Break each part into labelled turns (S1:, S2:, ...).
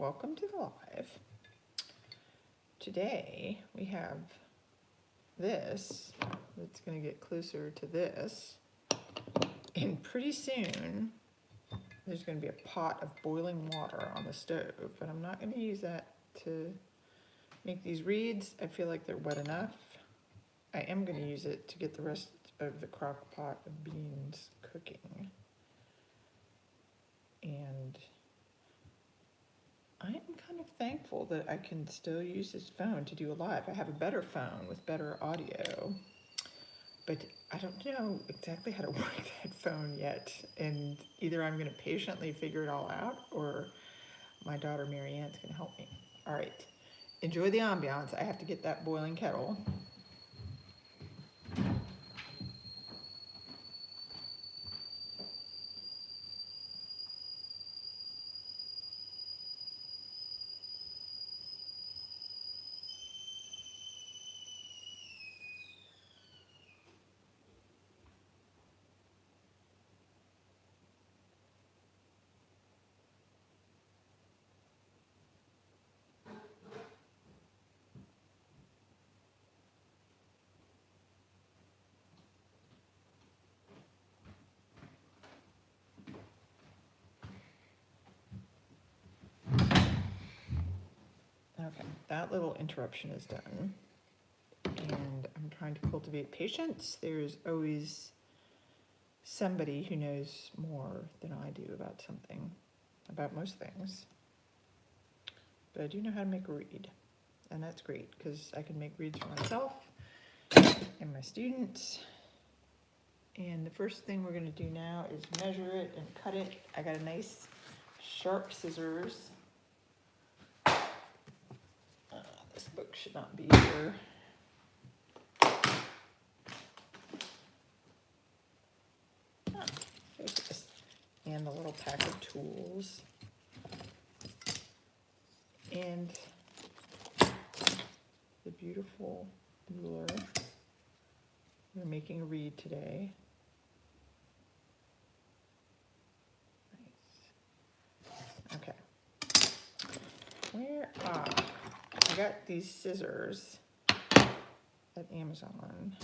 S1: welcome to the live. Today we have this, it's going to get closer to this, and pretty soon there's going to be a pot of boiling water on the stove, but I'm not going to use that to make these reeds. I feel like they're wet enough. I am going to use it to get the rest of the crock pot of beans cooking. And I am kind of thankful that I can still use this phone to do a live. I have a better phone with better audio, but I don't know exactly how to work that phone yet. And either I'm going to patiently figure it all out, or my daughter Marianne's going to help me. All right, enjoy the ambiance. I have to get that boiling kettle. Okay, that little interruption is done, and I'm trying to cultivate patience. There's always somebody who knows more than I do about something, about most things. But I do know how to make a reed, and that's great because I can make reeds for myself and my students. And the first thing we're going to do now is measure it and cut it. I got a nice sharp scissors. This book should not be here. There's this. And a little pack of tools. And the beautiful ruler. We're making a reed today. Nice. Okay. I got these scissors at Amazon,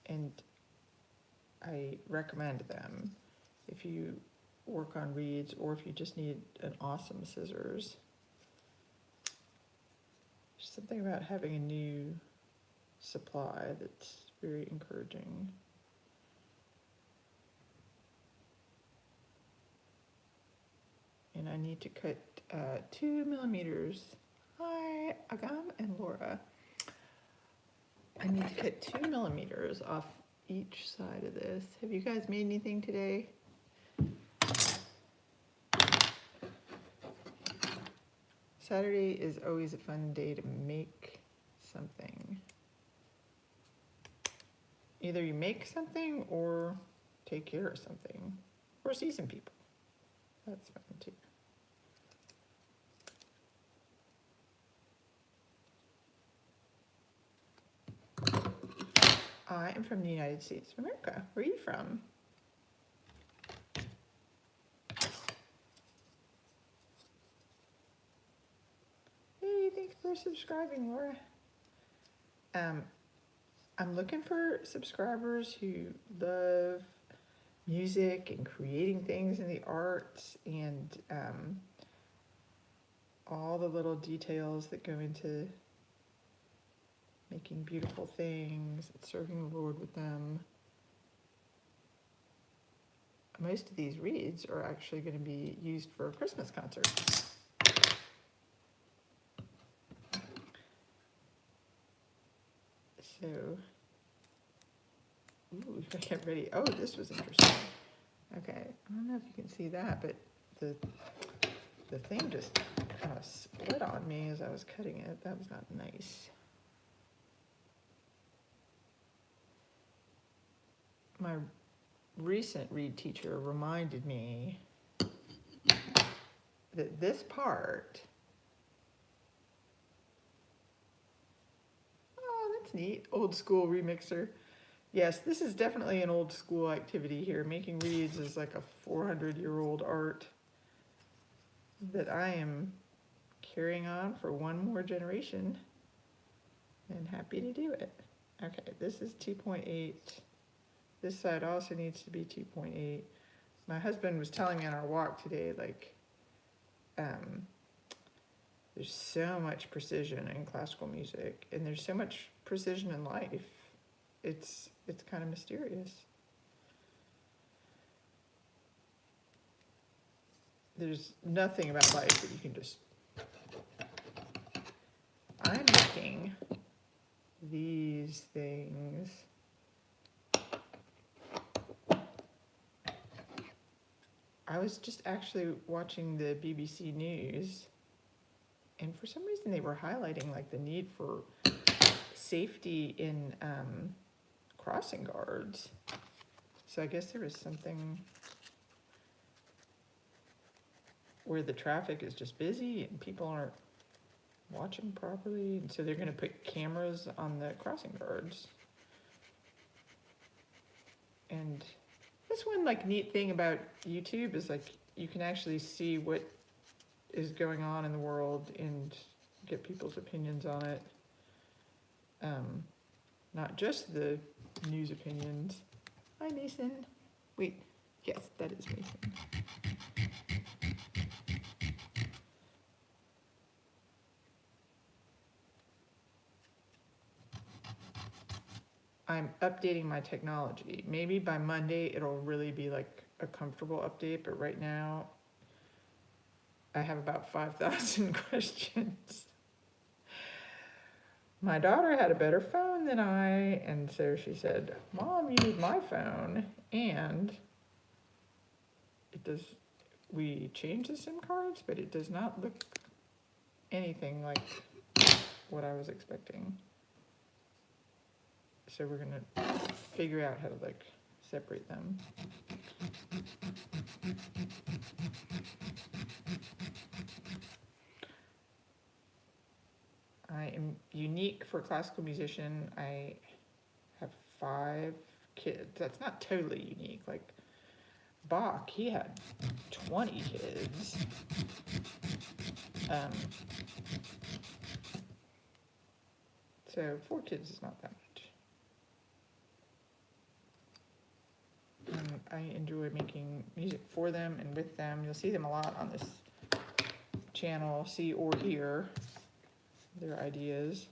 S1: and I recommend them if you work on reeds or if you just need an awesome scissors. There's something about having a new supply that's very encouraging. And I need to cut 2 millimeters. Hi, Agam and Laura. I need to cut 2 millimeters off each side of this. Have you guys made anything today? Saturday is always a fun day to make something. Either you make something or take care of something or see some people. That's fun too. I am from the United States of America. Where are you from? Hey, thanks for subscribing, Laura. I'm looking for subscribers who love music and creating things in the arts and all the little details that go into making beautiful things and serving the Lord with them. Most of these reeds are actually going to be used for a Christmas concert. So, ooh, get ready. Oh, this was interesting. Okay, I don't know if you can see that, but the thing just kind of split on me as I was cutting it. That was not nice. My recent reed teacher reminded me that this part, oh, that's neat, old school remixer. Yes, this is definitely an old school activity here. Making reeds is like a 400-year-old art. that I am carrying on for one more generation and happy to do it. Okay, this is 2.8. This side also needs to be 2.8. My husband was telling me on our walk today, like, there's so much precision in classical music, and there's so much precision in life. It's kind of mysterious. There's nothing about life that you can just... I'm making these things. I was just actually watching the BBC News, and for some reason they were highlighting like the need for safety in crossing guards. So I guess there was something where the traffic is just busy and people aren't watching properly, and so they're going to put cameras on the crossing guards. And that's one like neat thing about YouTube is like you can actually see what is going on in the world and get people's opinions on it. Not just the news opinions. Hi, Mason. Wait, yes, that is Mason. I'm updating my technology. Maybe by Monday it'll really be like a comfortable update, but right now I have about 5,000 questions. My daughter had a better phone than I, and so she said, Mom, you need my phone. And it does, we changed the SIM cards, but it does not look anything like what I was expecting. So we're gonna figure out how to like separate them. I am unique for a classical musician. I have 5 kids. That's not totally unique. Like Bach, he had 20 kids. So 4 kids is not that much. I enjoy making music for them and with them. You'll see them a lot on this channel, see or hear their ideas.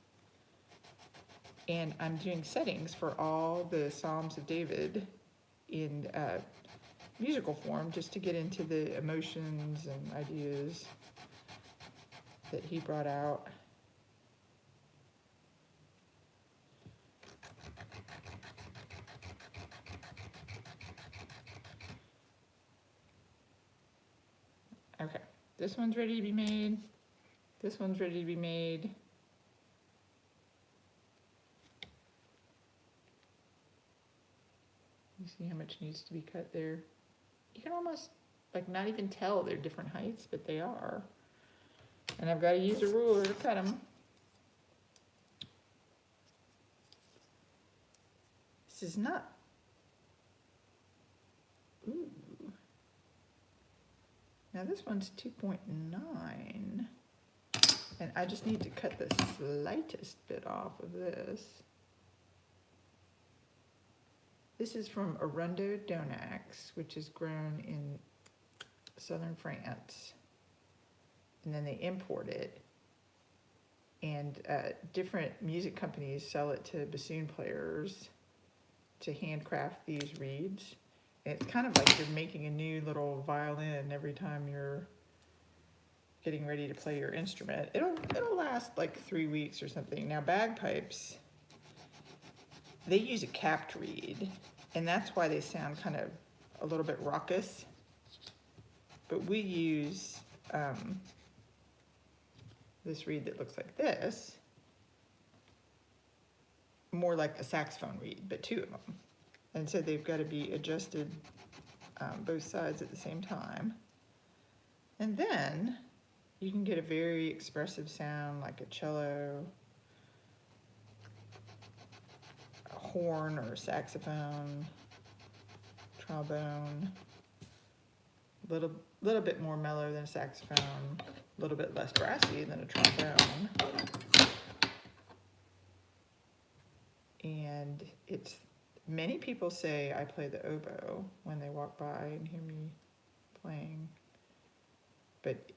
S1: And I'm doing settings for all the Psalms of David in musical form, just to get into the emotions and ideas that he brought out. Okay, this one's ready to be made. This one's ready to be made. You see how much needs to be cut there? You can almost like not even tell they're different heights, but they are. And I've got to use a ruler to cut them. This is not... Ooh. Now this one's 2.9. And I just need to cut the slightest bit off of this. This is from Arundo Donax, which is grown in southern France. And then they import it. And different music companies sell it to bassoon players to handcraft these reeds. And it's kind of like you're making a new little violin every time you're getting ready to play your instrument. It'll last like 3 weeks or something. Now bagpipes, they use a capped reed, and that's why they sound kind of a little bit raucous. But we use this reed that looks like this, more like a saxophone reed, but 2 of them. And so they've got to be adjusted both sides at the same time. And then you can get a very expressive sound like a cello, a horn or a saxophone, trombone, little little bit more mellow than a saxophone, a little bit less brassy than a trombone. And many people say I play the oboe when they walk by and hear me playing, but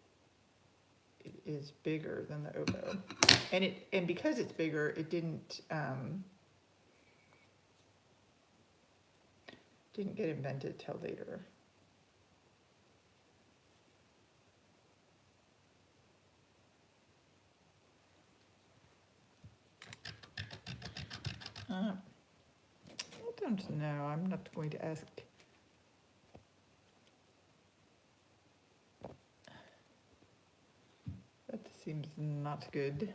S1: it is bigger than the oboe. And because it's bigger, it didn't get invented till later. I don't know. I'm not going to ask. That seems not good.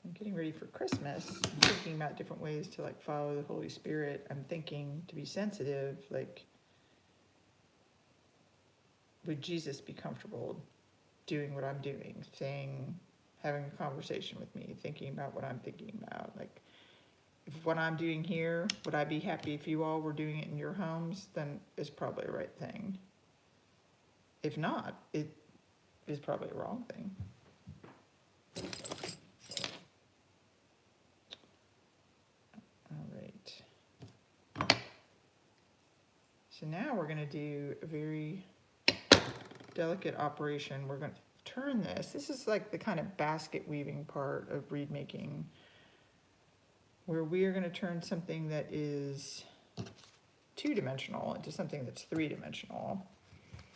S1: I'm getting ready for Christmas. I'm thinking about different ways to like follow the Holy Spirit. I'm thinking to be sensitive, like, would Jesus be comfortable doing what I'm doing, having a conversation with me, thinking about what I'm thinking about? Like, if what I'm doing here, would I be happy if you all were doing it in your homes? Then it's probably a right thing. If not, it is probably a wrong thing. All right. So now we're going to do a very delicate operation. We're going to turn this. This is like the kind of basket weaving part of reed making, where we are going to turn something that is two-dimensional into something that's three-dimensional.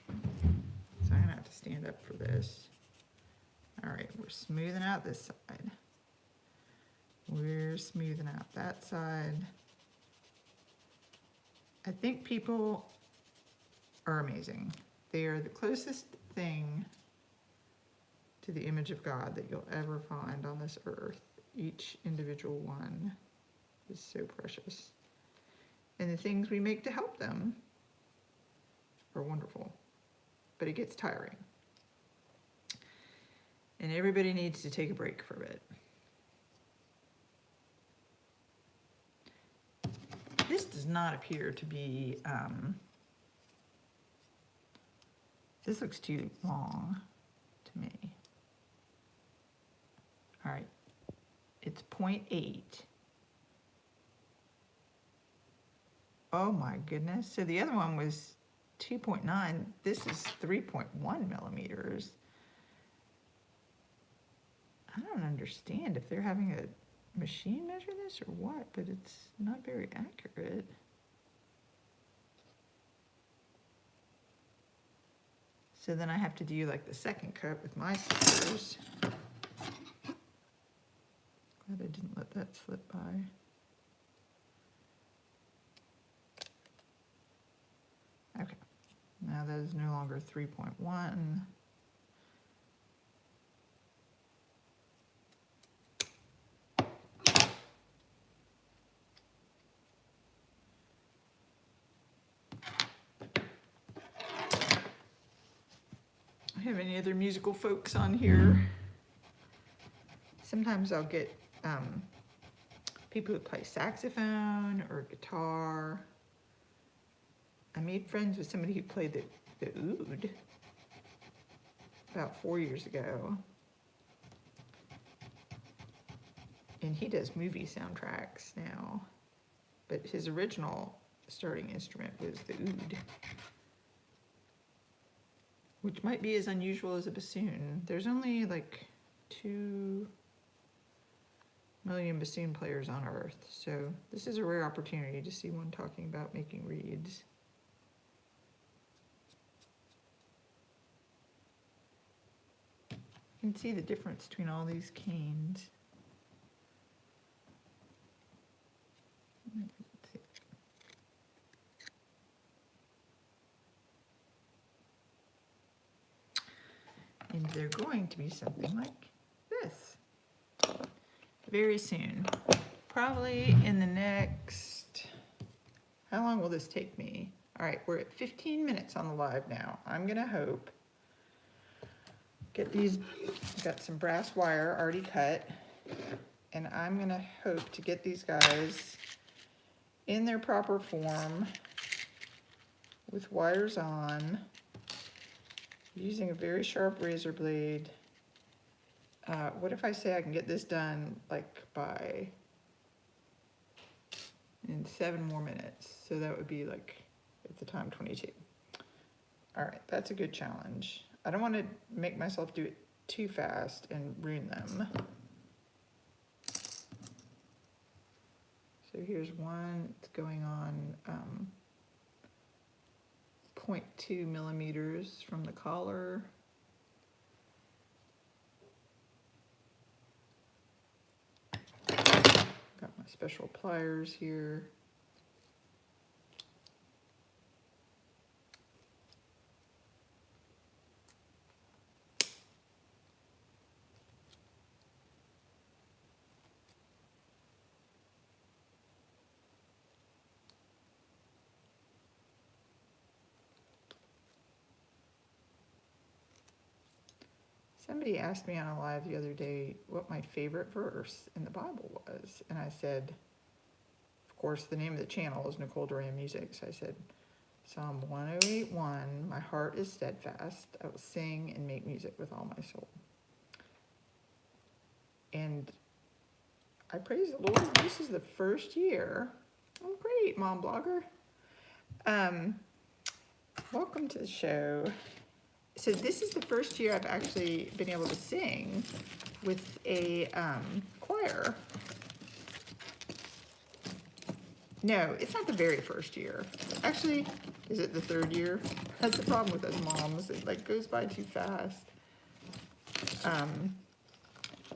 S1: So I'm going to have to stand up for this. All right, we're smoothing out this side. We're smoothing out that side. I think people are amazing. They are the closest thing to the image of God that you'll ever find on this earth. Each individual one is so precious. And the things we make to help them are wonderful. But it gets tiring. And everybody needs to take a break for a bit. This does not appear to be, this looks too long to me. All right, it's 0.8. Oh my goodness. So the other one was 2.9. This is 3.1 millimeters. I don't understand if they're having a machine measure this or what, but it's not very accurate. So then I have to do like the second cut with my scissors. Glad I didn't let that slip by. Okay, now that is no longer 3.1. Have any other musical folks on here? Sometimes I'll get people who play saxophone or guitar. I made friends with somebody who played the oud about 4 years ago. And he does movie soundtracks now. But his original starting instrument was the oud, which might be as unusual as a bassoon. There's only like 2 million bassoon players on Earth, so this is a rare opportunity to see one talking about making reeds. You can see the difference between all these canes. And they're going to be something like this very soon. Probably in the next, how long will this take me? All right, we're at 15 minutes on the live now. I'm gonna hope, get these, got some brass wire already cut, and I'm gonna hope to get these guys in their proper form with wires on, using a very sharp razor blade. What if I say I can get this done like in 7 more minutes? So that would be like at the time 22. All right, that's a good challenge. I don't want to make myself do it too fast and ruin them. So here's one, it's going on 0.2 millimeters from the collar. Got my special pliers here. Somebody asked me on a live the other day what my favorite verse in the Bible was, and I said, of course, the name of the channel is nicoledoranmusic, so I said, Psalm 108:1, my heart is steadfast, I will sing and make music with all my soul. And I praise the Lord, this is the first year. Oh, great, Mom Blogger. Welcome to the show. So this is the first year I've actually been able to sing with a choir. No, it's not the very first year. Actually, is it the 3rd year? That's the problem with us moms. It like goes by too fast.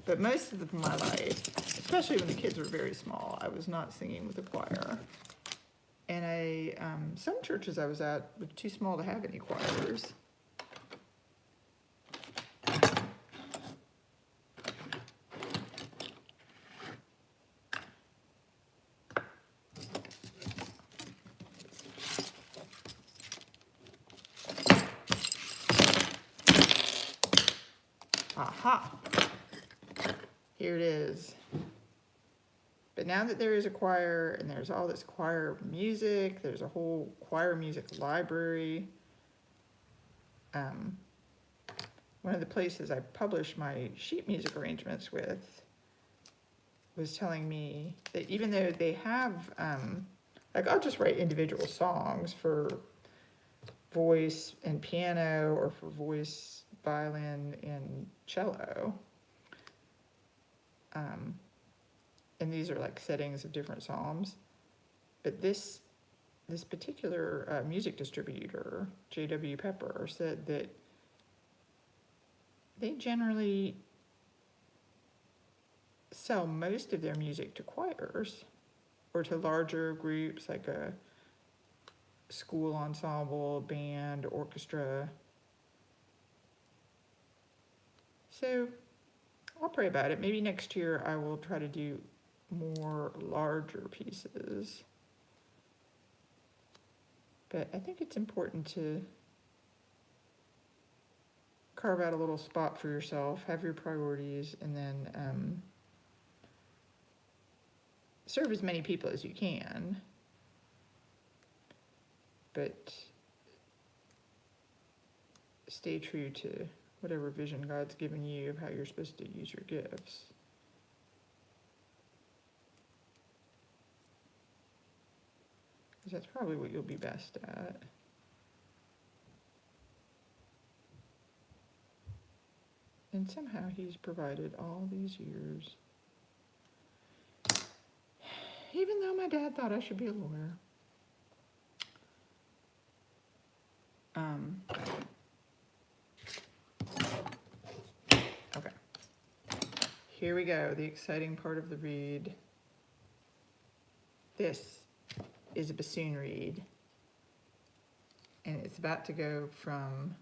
S1: But most of my life, especially when the kids were very small, I was not singing with a choir. And some churches I was at were too small to have any choirs. Aha, here it is. But now that there is a choir and there's all this choir music, there's a whole choir music library. One of the places I published my sheet music arrangements with was telling me that even though they have, like I'll just write individual songs for voice and piano or for voice, violin, and cello. And these are like settings of different psalms. But this particular music distributor, J.W. Pepper, said that they generally sell most of their music to choirs or to larger groups like a school ensemble, band, orchestra. So I'll pray about it. Maybe next year I will try to do more larger pieces. But I think it's important to carve out a little spot for yourself, have your priorities, and then serve as many people as you can. But stay true to whatever vision God's given you of how you're supposed to use your gifts. Because that's probably what you'll be best at. And somehow He's provided all these years. Even though my dad thought I should be a lawyer. Okay. Here we go, the exciting part of the read. This is a bassoon reed. And it's about to go from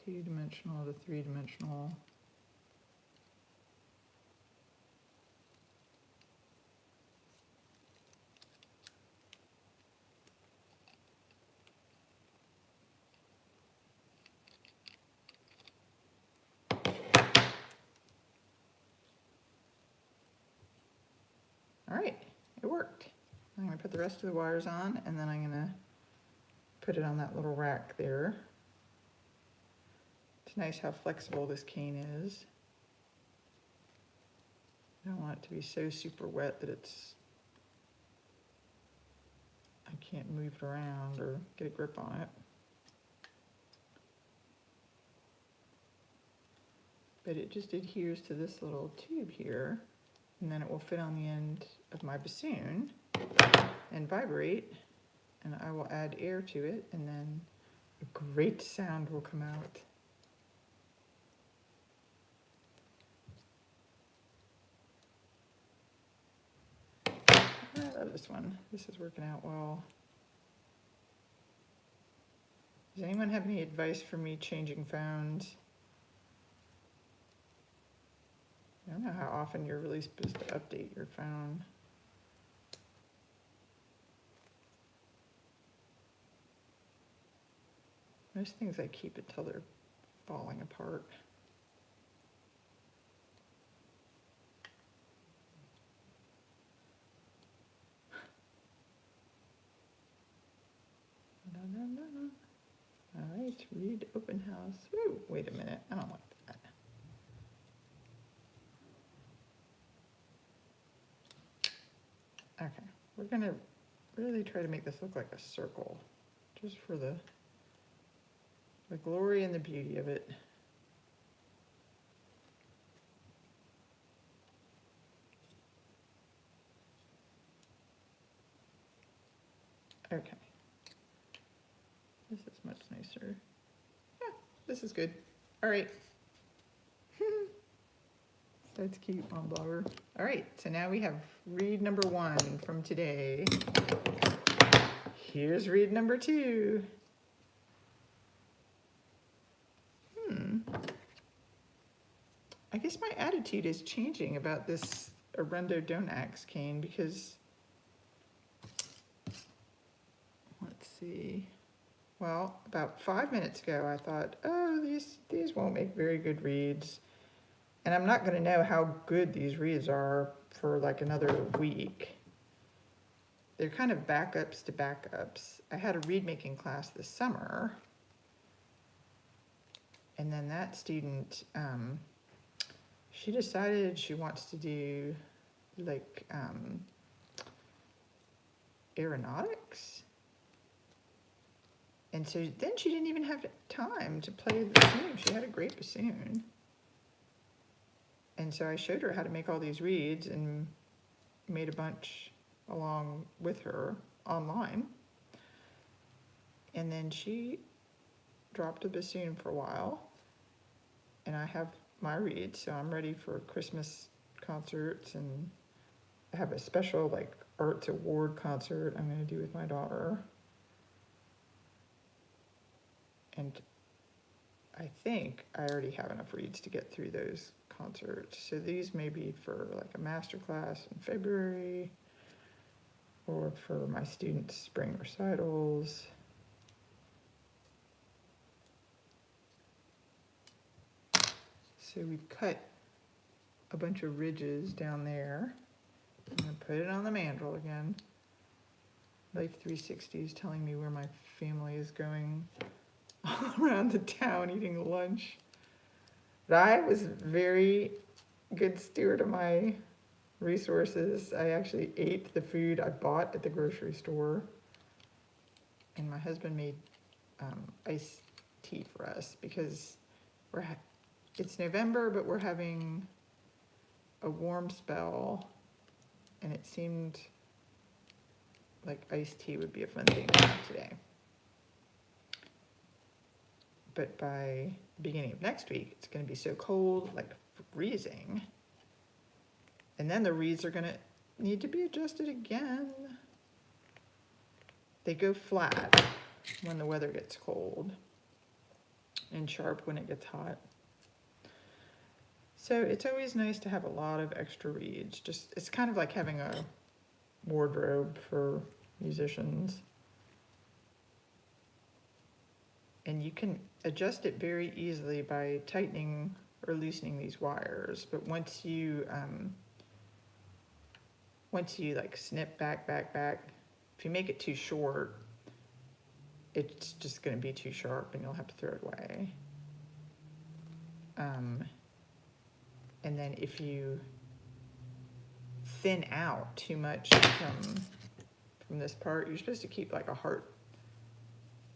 S1: 2-dimensional to 3-dimensional. gonna put the rest of the wires on, and then I'm gonna put it on that little rack there. It's nice how flexible this cane is. I don't want it to be so super wet that I can't move it around or get a grip on it. But it just adheres to this little tube here, and then it will fit on the end of my bassoon and vibrate, and I will add air to it, and then a great sound will come out. I love this one. This is working out well. Does anyone have any advice for me changing phones? I don't know how often you're really supposed to update your phone. Most things I keep it till they're falling apart. All right, read open house. Ooh, wait a minute, I don't like that. Okay, we're gonna really try to make this look like a circle, just for the glory and the beauty of it. Okay. This is much nicer. Yeah, this is good. All right. That's cute, Mom Blobber. All right, so now we have read number 1 from today. Here's read number 2. I guess my attitude is changing about this Arendo Donax cane because, let's see. Well, about 5 minutes ago, I thought, oh, these won't make very good reeds. And I'm not gonna know how good these reeds are for like another week. They're kind of backups to backups. I had a reed making class this summer. And then that student, she decided she wants to do like aeronautics. And so then she didn't even have time to play the bassoon. She had a great bassoon. And so I showed her how to make all these reeds and made a bunch along with her online. And then she dropped the bassoon for a while. And I have my reeds, so I'm ready for Christmas concerts, and I have a special like arts award concert I'm going to do with my daughter. And I think I already have enough reeds to get through those concerts. So these may be for like a master class in February, or for my students' spring recitals. So we've cut a bunch of ridges down there. I'm gonna put it on the mandrel again. Life 360 is telling me where my family is going all around the town eating lunch. But I was very good steward of my resources. I actually ate the food I bought at the grocery store. And my husband made iced tea for us because it's November, but we're having a warm spell, and it seemed like iced tea would be a fun thing to have today. But by the beginning of next week, it's going to be so cold, like freezing. And then the reeds are going to need to be adjusted again. They go flat when the weather gets cold and sharp when it gets hot. So it's always nice to have a lot of extra reeds. Just, it's kind of like having a wardrobe for musicians. And you can adjust it very easily by tightening or loosening these wires. But once you like snip back, If you make it too short, it's just going to be too sharp and you'll have to throw it away. And then if you thin out too much from this part, you're supposed to keep like a heart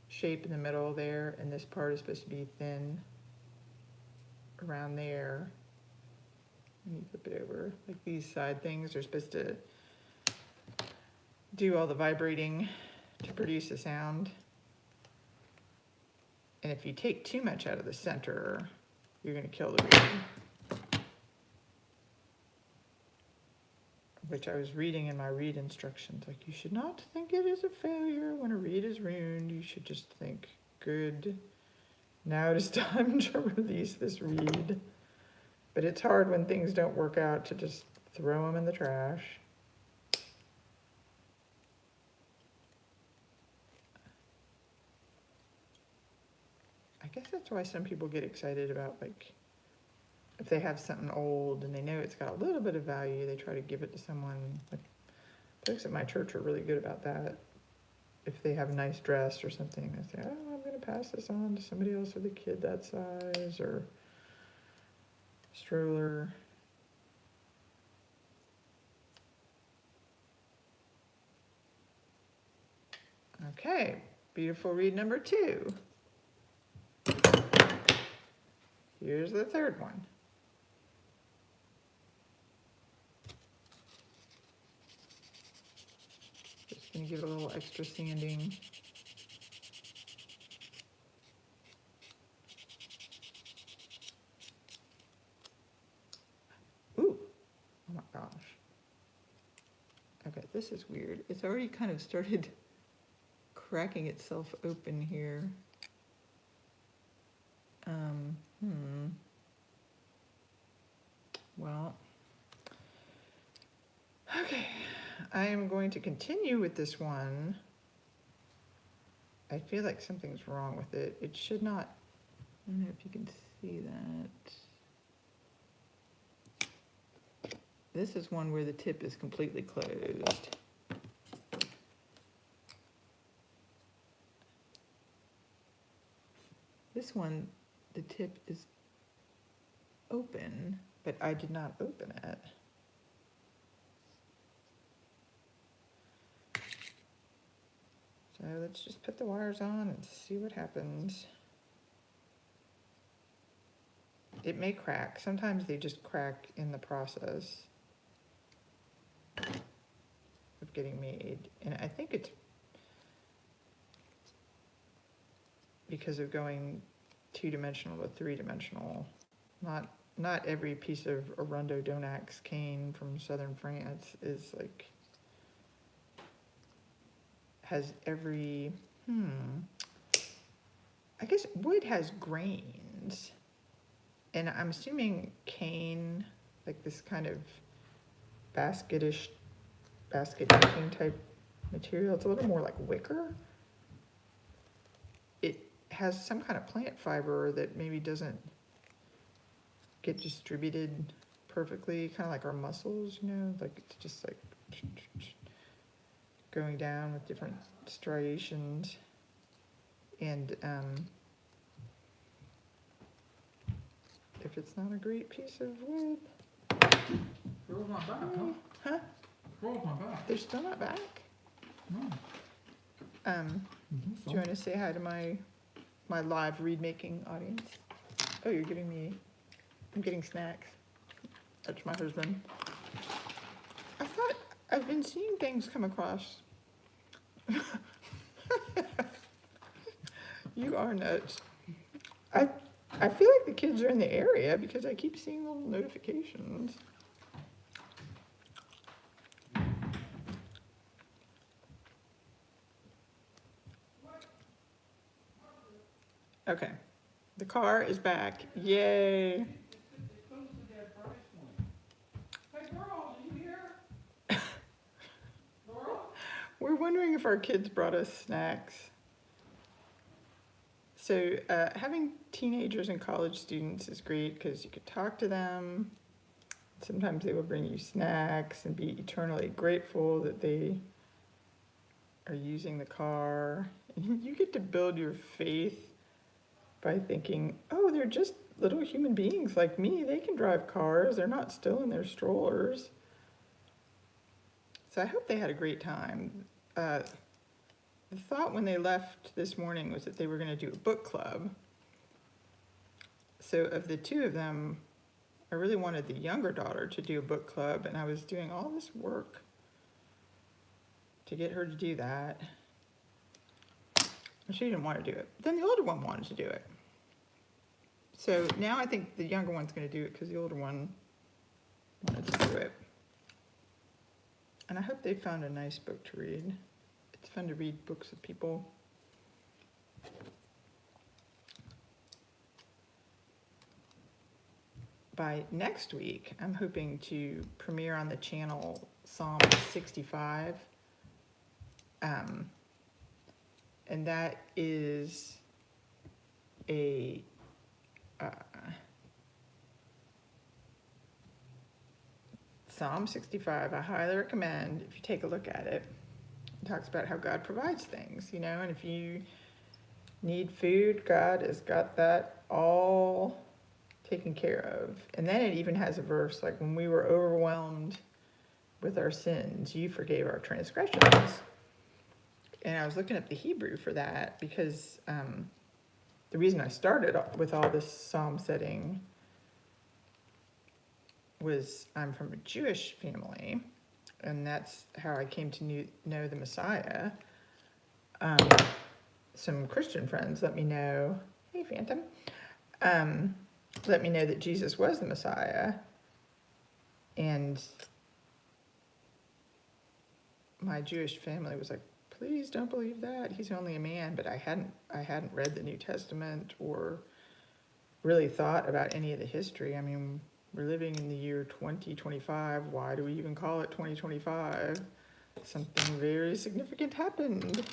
S1: shape in the middle there, and this part is supposed to be thin around there. Let me flip it over. Like these side things are supposed to do all the vibrating to produce a sound. And if you take too much out of the center, you're going to kill the reed. Which I was reading in my reed instructions, like you should not think it is a failure when a reed is ruined. You should just think, good, now it is time to release this reed. But it's hard when things don't work out to just throw them in the trash. I guess that's why some people get excited about, like, if they have something old and they know it's got a little bit of value, they try to give it to someone. Like, folks at my church are really good about that. If they have a nice dress or something, they say, oh, I'm going to pass this on to somebody else with a kid that size, or stroller. Okay, beautiful reed number 2. Here's the third one. Just going to give it a little extra sanding. Ooh, oh my gosh. Okay, this is weird. It's already kind of started cracking itself open here. Well, okay, I am going to continue with this one. I feel like something's wrong with it. It should not, I don't know if you can see that. This is one where the tip is completely closed. This one, the tip is open, but I did not open it. So let's just put the wires on and see what happens. It may crack. Sometimes they just crack in the process of getting made. And I think it's because of going 2-dimensional to 3-dimensional. Not every piece of Arundo Donax cane from southern France is like, has every, I guess wood has grains. And I'm assuming cane, like this kind of basket making type material, it's a little more like wicker. It has some kind of plant fiber that maybe doesn't get distributed perfectly, kind of like our muscles, you know, like it's just like going down with different striations. And if it's not a great piece of wood.
S2: Girl's not back, huh?
S1: Huh?
S2: Girl's not back.
S1: They're still not back?
S2: No.
S1: Do you want to say hi to my live reed making audience? Oh, you're giving me, I'm getting snacks. That's my husband. I thought I've been seeing things come across. You are nuts. I feel like the kids are in the area because I keep seeing little notifications. Okay, the car is back. Yay.
S2: Hey girls, are you here? Girls?
S1: We're wondering if our kids brought us snacks. So having teenagers and college students is great because you could talk to them. Sometimes they will bring you snacks and be eternally grateful that they are using the car. You get to build your faith by thinking, oh, they're just little human beings like me. They can drive cars. They're not still in their strollers. So I hope they had a great time. The thought when they left this morning was that they were going to do a book club. So of the two of them, I really wanted the younger daughter to do a book club, and I was doing all this work to get her to do that. And she didn't want to do it. Then the older one wanted to do it. So now I think the younger one's going to do it because the older one wanted to do it. And I hope they found a nice book to read. It's fun to read books with people. By next week, I'm hoping to premiere on the channel Psalm 65. And that is a Psalm 65. I highly recommend if you take a look at it. It talks about how God provides things, you know, and if you need food, God has got that all taken care of. And then it even has a verse like, when we were overwhelmed with our sins, you forgave our transgressions. And I was looking up the Hebrew for that because the reason I started with all this psalm setting was I'm from a Jewish family, and that's how I came to know the Messiah. Some Christian friends let me know, hey Phantom, let me know that Jesus was the Messiah. And my Jewish family was like, please don't believe that. He's only a man. But I hadn't read the New Testament or really thought about any of the history. I mean, we're living in the year 2025. Why do we even call it 2025? Something very significant happened.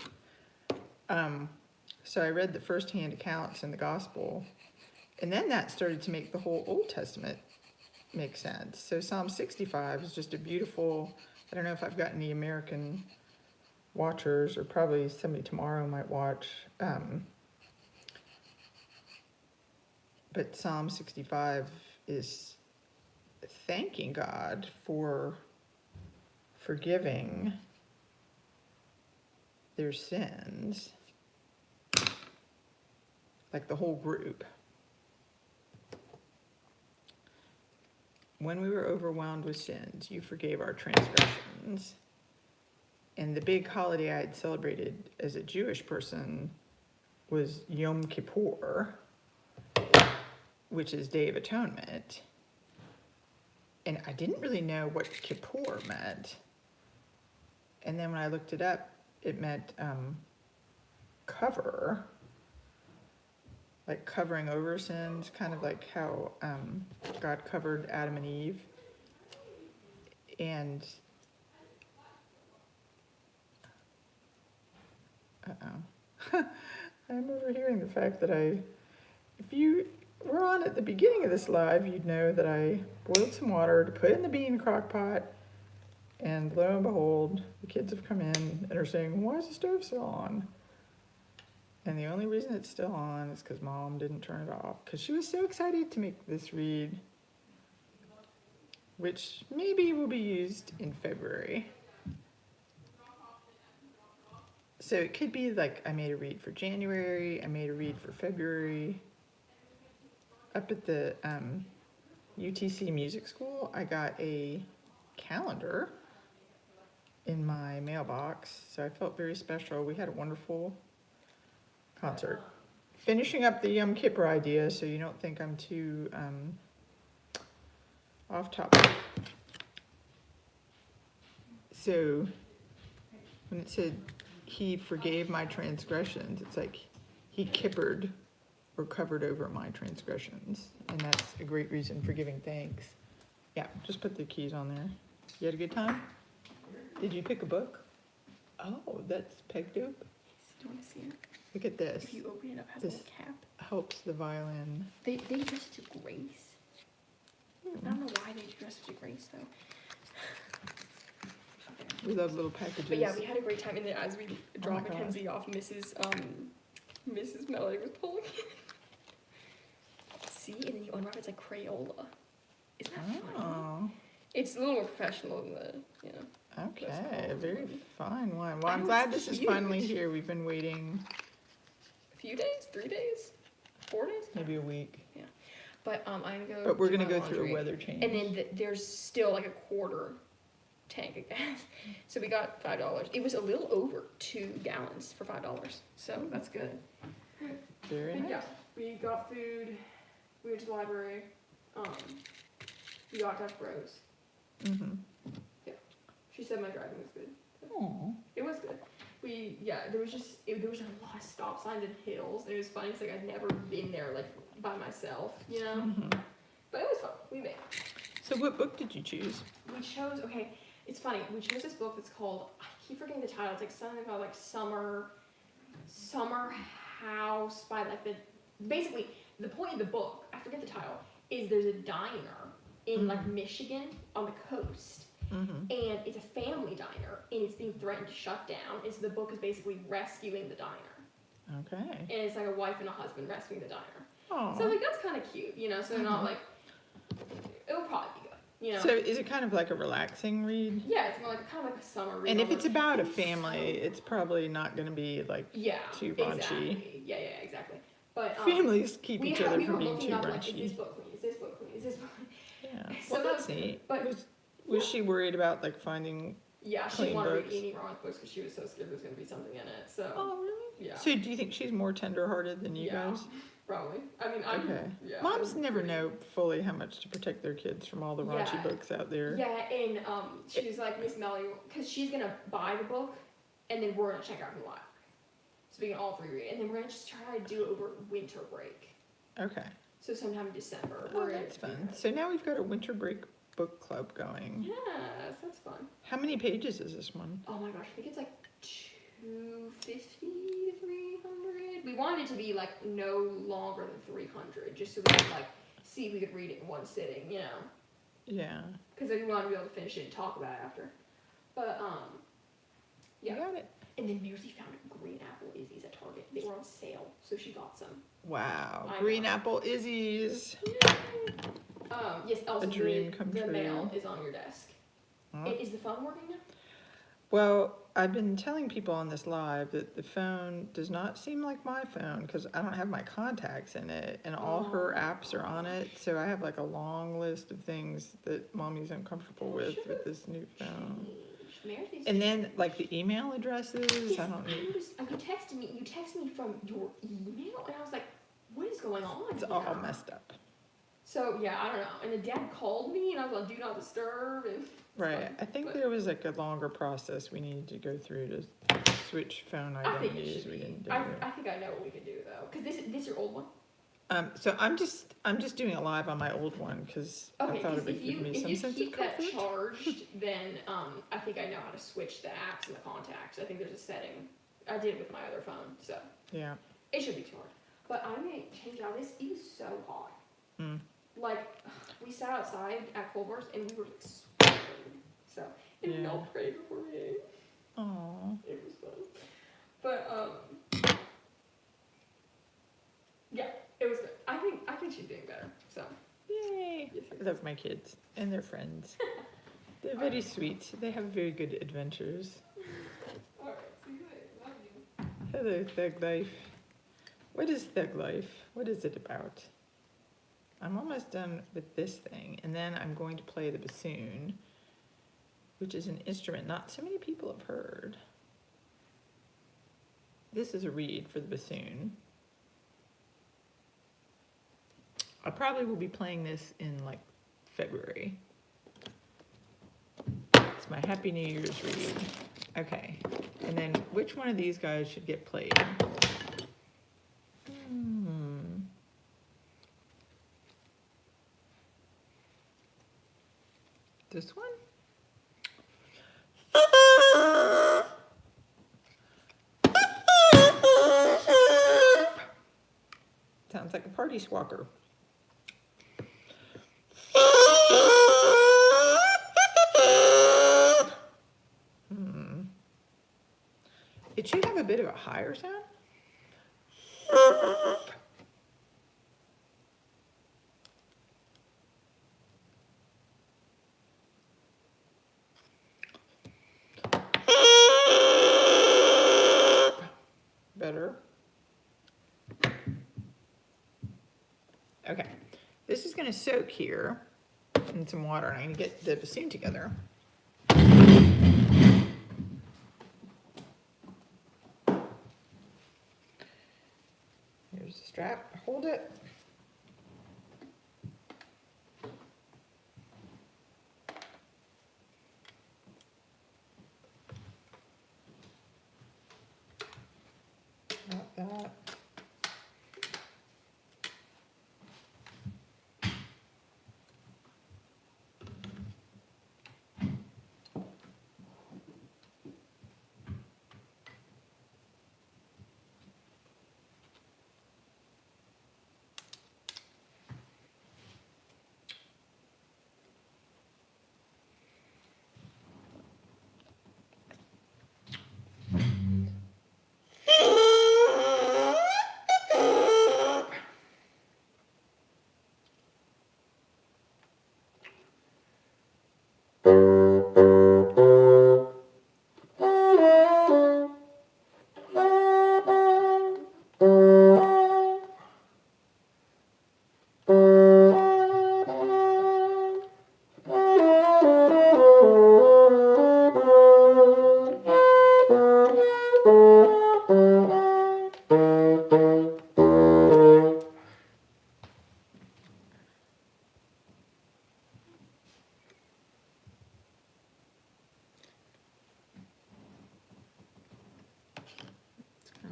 S1: So I read the firsthand accounts in the gospel, and then that started to make the whole Old Testament make sense. So Psalm 65 is just a beautiful, I don't know if I've got any American watchers, or probably somebody tomorrow might watch, but Psalm 65 is thanking God for forgiving their sins, like the whole group. When we were overwhelmed with sins, you forgave our transgressions. And the big holiday I had celebrated as a Jewish person was Yom Kippur, which is Day of Atonement. And I didn't really know what Kippur meant. And then when I looked it up, it meant cover, like covering over sins, kind of like how God covered Adam and Eve. And I'm overhearing the fact that if you were on at the beginning of this live, you'd know that I boiled some water to put in the bean crock pot, and lo and behold, the kids have come in and are saying, why is the stove still on? And the only reason it's still on is because Mom didn't turn it off, because she was so excited to make this read, which maybe will be used in February. So it could be like I made a read for January, I made a read for February. Up at the UTC Music School, I got a calendar in my mailbox, so I felt very special. We had a wonderful concert. Finishing up the Yom Kippur idea, so you don't think I'm too off topic. So when it said he forgave my transgressions, it's like he kippered or covered over my transgressions, and that's a great reason for giving thanks. Yeah, just put the keys on there. You had a good time? Did you pick a book? Oh, that's pegged up.
S3: Do you want to see it?
S1: Look at this.
S3: If you open it up, it has
S1: This
S3: a little cap.
S1: helps the violin.
S3: They dress it to grace. I don't know why they dress it to grace though.
S1: We love little packages.
S3: But yeah, we had a great time. And then as we dropped
S1: gosh.
S3: Mackenzie off, Mrs. Melody was pulling it. See, and then you unwrap it's like Crayola. Isn't that funny?
S1: Oh,
S3: It's a little more professional than the, you know.
S1: okay, a
S3: cool.
S1: very fine one. Well,
S3: I
S1: I'm
S3: know,
S1: glad
S3: it's
S1: this is
S3: cute.
S1: finally here. We've been waiting
S3: A few days, 3 days, 4 days.
S1: maybe a week,
S3: But I'm gonna go.
S1: but we're
S3: do
S1: gonna
S3: my
S1: go through a
S3: laundry.
S1: weather change.
S3: And then there's still like a quarter tank of gas. So we got $5. It was a little over 2 gallons for $5. So that's good.
S1: Very
S3: But
S1: nice.
S3: yeah, we got food. We went to the library. We got Dutch Bros.
S1: Mm-hmm.
S3: She said my driving was good.
S1: Oh,
S3: It was good. There was there was a lot of stop signs and hills. And it was funny because like I'd never been there like by myself, you know.
S1: mm-hmm.
S3: But it was fun. We made it.
S1: So what book did you choose?
S3: We chose, okay, it's funny, we chose this book that's called, I keep forgetting the title, it's like something about like Summer House by like basically, the point of the book, I forget the title, is there's a diner in like Michigan on the coast,
S1: Mm-hmm.
S3: and it's a family diner, and it's being threatened to shut down, and so the book is basically rescuing the diner.
S1: Okay.
S3: And it's like a wife and a husband rescuing the diner.
S1: Oh.
S3: So like, that's kind of cute, you know, so they're not like, it'll probably be good, you know.
S1: So is it kind of like a relaxing read?
S3: Yeah, it's more like kind of like a summer read.
S1: And if
S3: almost.
S1: it's about a family, it's probably not going to be like
S3: Yeah,
S1: too raunchy.
S3: exactly. Yeah, exactly. But
S1: families keep
S3: we
S1: each other
S3: we
S1: from
S3: were
S1: being
S3: looking
S1: too
S3: up like, is
S1: raunchy.
S3: this book clean? Is this book clean? Is this book clean?
S1: Yeah.
S3: So
S1: Well, that's
S3: that-
S1: neat.
S3: but-
S1: Was she worried about like finding?
S3: Yeah, she
S1: Clean
S3: didn't want to read
S1: books.
S3: any wrong books because she was so scared there was going to be something in it. So
S1: Oh, really?
S3: yeah,
S1: So do you think she's more tender-hearted than you
S3: Yeah.
S1: guys?
S3: probably. I mean, I'm
S1: Okay.
S3: yeah.
S1: Moms
S3: I'm
S1: never
S3: pretty-
S1: know fully how much to protect their kids from all the raunchy
S3: Yeah.
S1: books out there.
S3: Yeah, and she was like, Miss Melly, because she's gonna buy the book, and then we're gonna check out the library, so we can all 3 read it, and then we're gonna just try to do it over winter break.
S1: Okay.
S3: So sometime in December.
S1: Oh,
S3: we're gonna
S1: that's
S3: do
S1: fun.
S3: that.
S1: So now we've got a winter break book club going.
S3: Yes, that's fun.
S1: How many pages is this one?
S3: Oh my gosh, I think it's like 250 to 300. We wanted it to be like no longer than 300, just so we could like see if we could read it in one sitting, you know,
S1: Yeah.
S3: because we wanted to be able to finish it and talk about it after. But
S1: You
S3: yeah.
S1: got it.
S3: And then Mersey found green apple Izzy's at Target. They were on sale, so she got some.
S1: Wow.
S3: I
S1: Green
S3: know.
S1: apple Izzy's.
S3: Yes, also
S1: A dream come
S3: the
S1: true.
S3: mail is on your desk.
S1: Huh?
S3: Is the phone working now?
S1: Well, I've been telling people on this live that the phone does not seem like my phone because I don't have my contacts in it and all her apps are on it. So I have like a long list of things that mommy's uncomfortable with this new phone.
S3: Mersey's
S1: And then like the email addresses, I don't know.
S3: You texted me from your email, and I was like, what is going on?
S1: It's
S3: here?
S1: all messed up.
S3: So yeah, I don't know. And then Dad called me, and I was on do not disturb, and
S1: Right. I think
S3: but-
S1: there was like a longer process we needed to go through to switch phone
S3: I think it
S1: identities.
S3: should
S1: We
S3: be.
S1: didn't do
S3: I
S1: it.
S3: think I know what we can do though, because this your old one.
S1: So I'm just doing it live on my old one because I
S3: Okay,
S1: thought
S3: because
S1: it would
S3: if
S1: give
S3: you
S1: me
S3: if
S1: some
S3: you
S1: sense of
S3: keep that
S1: comfort.
S3: charged, then I think I know how to switch the apps and the contacts. I think there's a setting. I did it with my other phone, so
S1: Yeah.
S3: it should be too hard. But I'm gonna change out this. It was so hot.
S1: Mm.
S3: Like we sat outside at Culver's and we were like sweating. So it
S1: Yeah.
S3: felt great for me.
S1: Aw.
S3: It was fun. But yeah, it was good. I think she's doing better. So
S1: Yay.
S3: yes,
S1: I love my kids and their friends. They're very sweet. They have very good adventures.
S3: Alright, see you later. Love you.
S1: Hello, Thug Life. What is Thug Life? What is it about? I'm almost done with this thing, and then I'm going to play the bassoon, which is an instrument not so many people have heard. This is a reed for the bassoon. I probably will be playing this in like February. It's my Happy New Year's reed. Okay, and then which one of these guys should get played? This one? Sounds like a party squawker. bit of a higher sound. Better. Okay, this is gonna soak here in some water, and I'm gonna get the bassoon together. Here's the strap, hold it. Not that.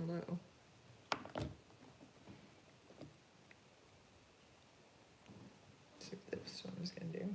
S1: Low. See what this one is going to do.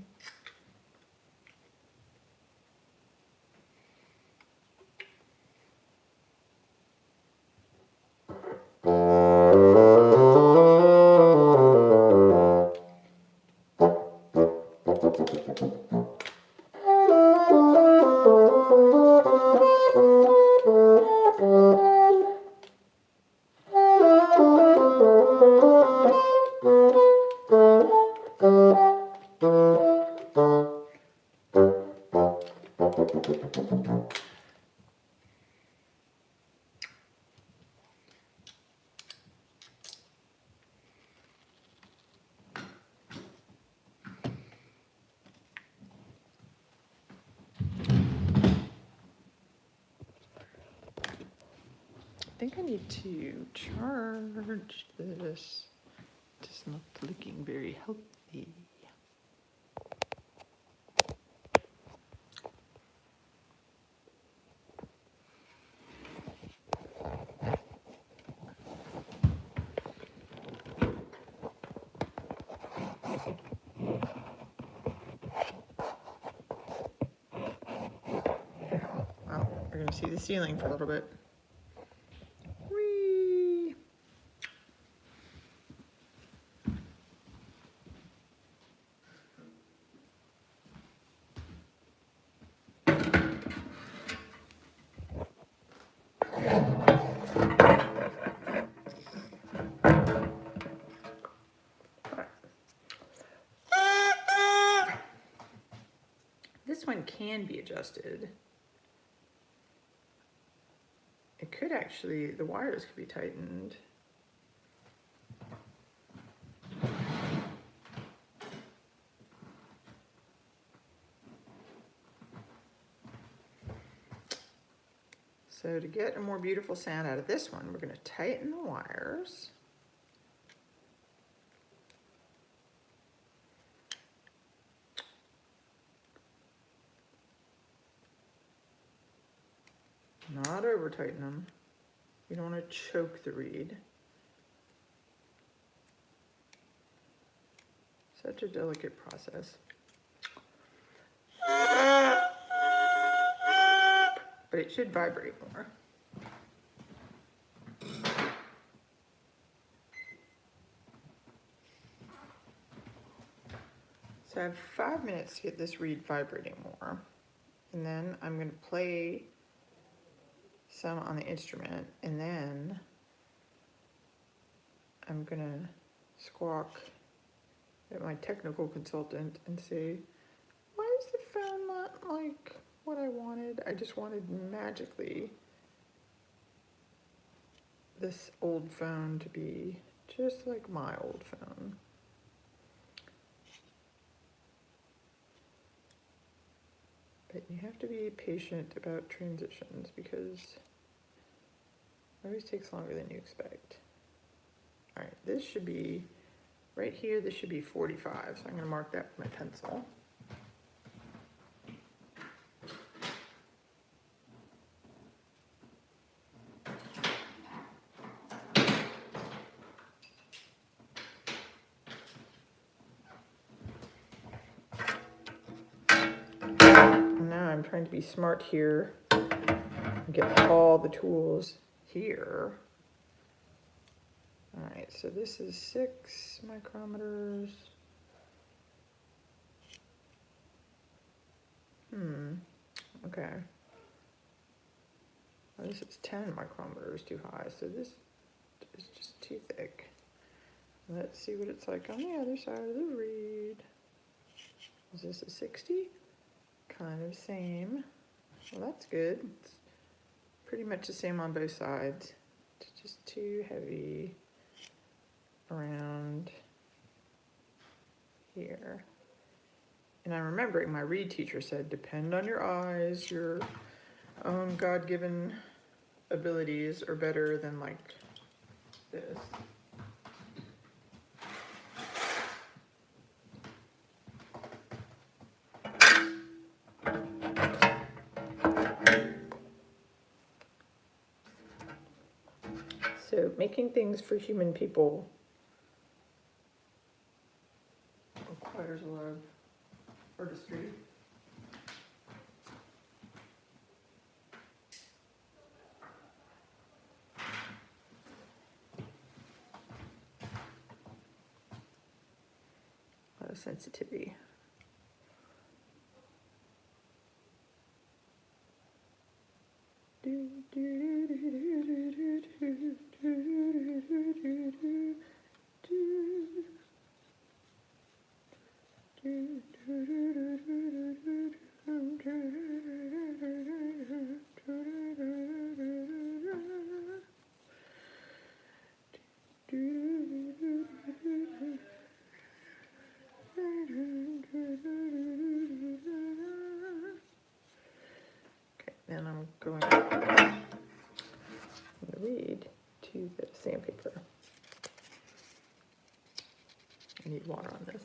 S1: I think I need to charge this. It's not looking very healthy. Well, we're going to see the ceiling for a little bit. Whee! This one can be adjusted. It could actually, the wires could be tightened. So to get a more beautiful sound out of this one, we're going to tighten the wires. Not over tighten them. You don't want to choke the reed. Such a delicate process. But it should vibrate more. So I have 5 minutes to get this reed vibrating more. And then I'm going to play some on the instrument, and then I'm gonna squawk at my technical consultant and say, why is the phone not like what I wanted? I just wanted magically this old phone to be just like my old phone. But you have to be patient about transitions because it always takes longer than you expect. All right, this should be, right here, this should be 45, so I'm gonna mark that with my pencil. And now I'm trying to be smart here and get all the tools here. All right, so this is 6 micrometers. Okay. Oh, this is 10 micrometers too high, so this is just too thick. Let's see what it's like on the other side of the reed. Is this a 60? Kind of same. Well, that's good. It's pretty much the same on both sides. It's just too heavy around here. And I'm remembering my reed teacher said, depend on your eyes, your own God-given abilities are better than like this. So making things for human people requires a lot of artistry. A lot of sensitivity. Okay, then I'm going to read to the sandpaper. I need water on this.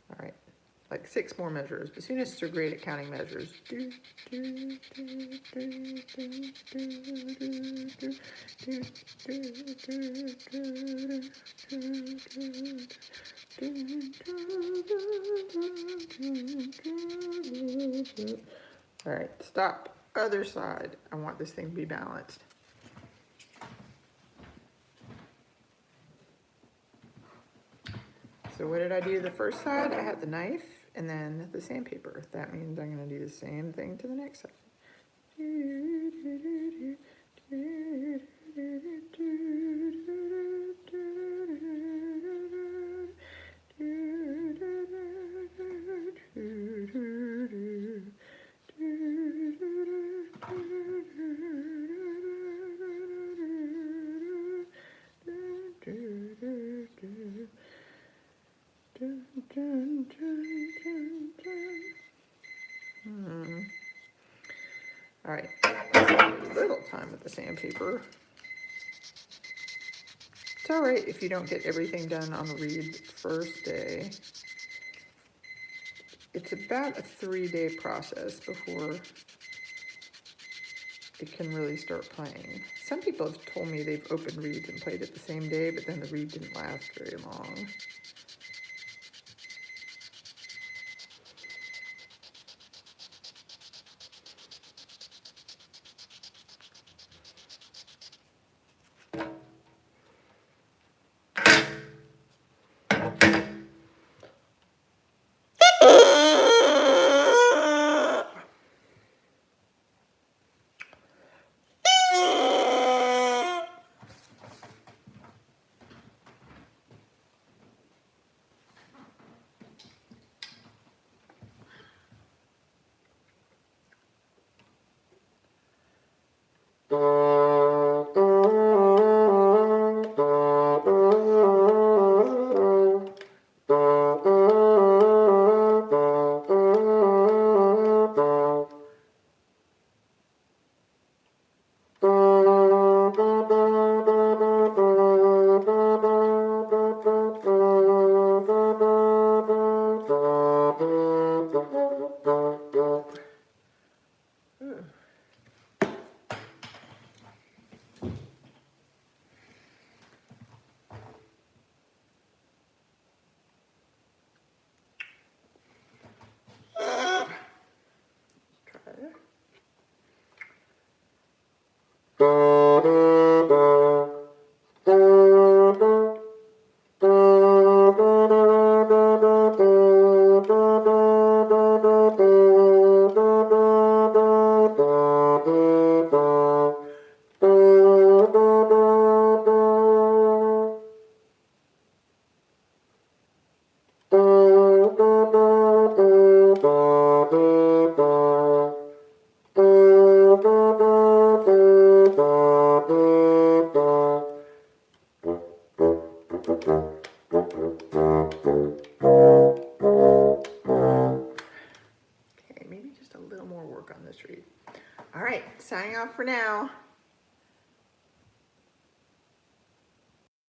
S1: All right, like 6 more measures. Bassoonists are great at counting measures. All right, stop. Other side. I want this thing to be balanced. So what did I do the first side? I had the knife and then the sandpaper. That means I'm going to do the same thing to the next side. All right, a little time with the sandpaper It's all right if you don't get everything done on the read first day. It's about a 3-day process before it can really start playing. Some people have told me they've opened reads and played it the same day, but then the read didn't last very long. Okay, maybe just a little more work on this read. All right, signing off for now.